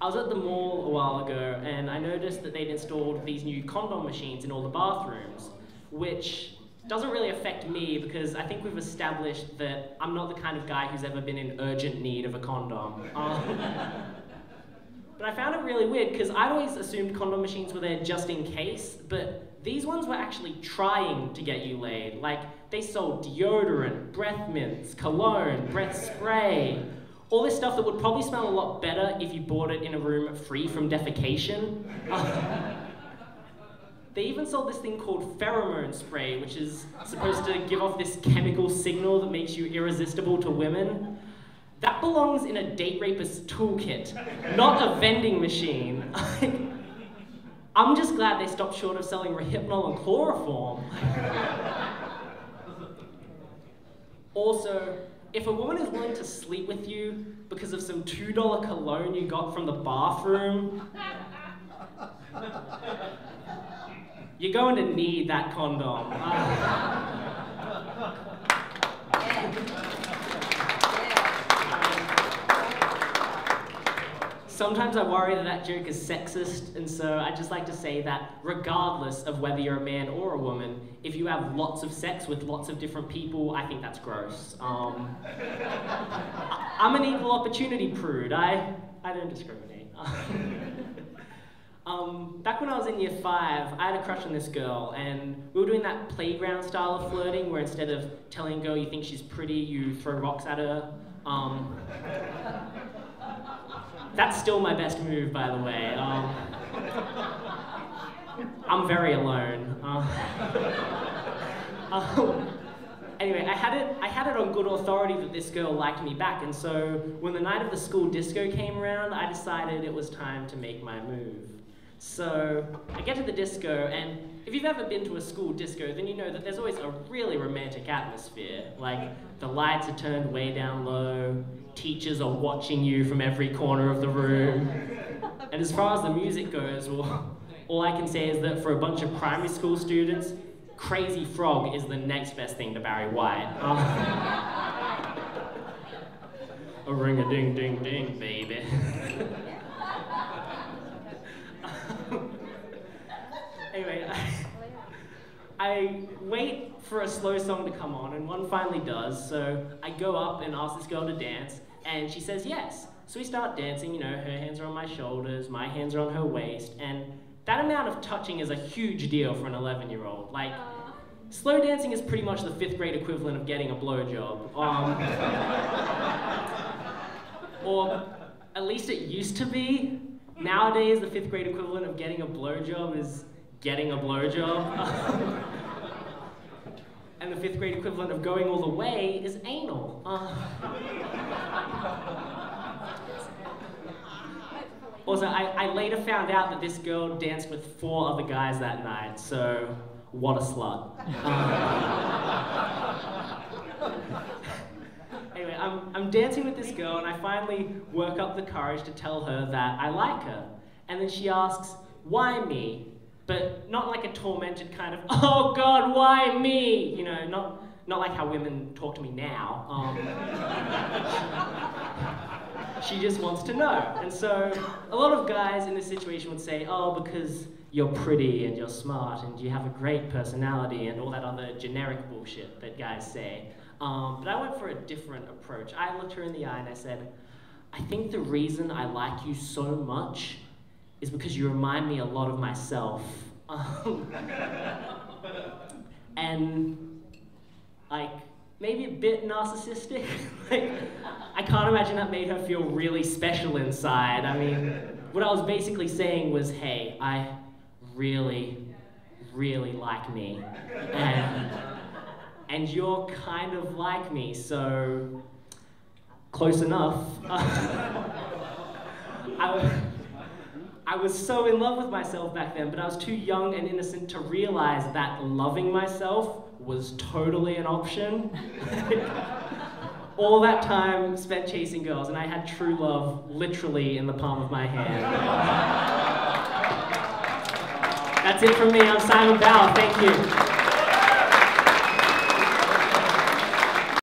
I was at the mall a while ago and I noticed that they'd installed these new condom machines in all the bathrooms, which doesn't really affect me because I think we've established that I'm not the kind of guy who's ever been in urgent need of a condom. But I found it really weird because I'd always assumed condom machines were there just in case, but these ones were actually trying to get you laid. Like, they sold deodorant, breath mints, cologne, breath spray, all this stuff that would probably smell a lot better if you bought it in a room free from defecation. They even sold this thing called pheromone spray, which is supposed to give off this chemical signal that makes you irresistible to women. That belongs in a date rapist's toolkit, not a vending machine. I'm just glad they stopped short of selling Rohypnol and chloroform. Also, if a woman is willing to sleep with you because of some $2 cologne you got from the bathroom, you're going to need that condom. Sometimes I worry that that joke is sexist, and so I'd just like to say that regardless of whether you're a man or a woman, if you have lots of sex with lots of different people, I think that's gross. I'm an equal opportunity prude. I don't discriminate. Back when I was in year 5, I had a crush on this girl, and we were doing that playground style of flirting where instead of telling a girl you think she's pretty, you throw rocks at her. That's still my best move, by the way. I'm very alone. Anyway, I had it on good authority that this girl liked me back, and so when the night of the school disco came around, I decided it was time to make my move. So I get to the disco, and if you've ever been to a school disco, then you know that there's always a really romantic atmosphere. Like, the lights are turned way down low, teachers are watching you from every corner of the room. And as far as the music goes, well, all I can say is that for a bunch of primary school students, Crazy Frog is the next best thing to Barry White. A ring-a-ding-ding-ding, baby. Anyway, I wait for a slow song to come on, and one finally does, so I go up and ask this girl to dance, and she says yes. So we start dancing, you know, her hands are on my shoulders, my hands are on her waist, and that amount of touching is a huge deal for an 11-year-old. Like, slow dancing is pretty much the 5th grade equivalent of getting a blowjob. Or at least it used to be. Nowadays, the 5th grade equivalent of getting a blowjob is getting a blowjob. And the 5th grade equivalent of going all the way is anal. Also, I later found out that this girl danced with 4 other guys that night, so what a slut. Anyway, I'm dancing with this girl, and I finally work up the courage to tell her that I like her. And then she asks, why me? But not like a tormented kind of, oh God, why me? You know, not like how women talk to me now. She just wants to know. And so a lot of guys in this situation would say, oh, because you're pretty and you're smart and you have a great personality and all that other generic bullshit that guys say. But I went for a different approach. I looked her in the eye and I said, I think the reason I like you so much is because you remind me a lot of myself. And, like, maybe a bit narcissistic. Like, I can't imagine that made her feel really special inside. I mean, what I was basically saying was, hey, I really, really like me. And you're kind of like me, so close enough. I was so in love with myself back then, but I was too young and innocent to realize that loving myself was totally an option. All that time spent chasing girls, and I had true love literally in the palm of my hand. That's it from me. I'm Simon Bauer. Thank you.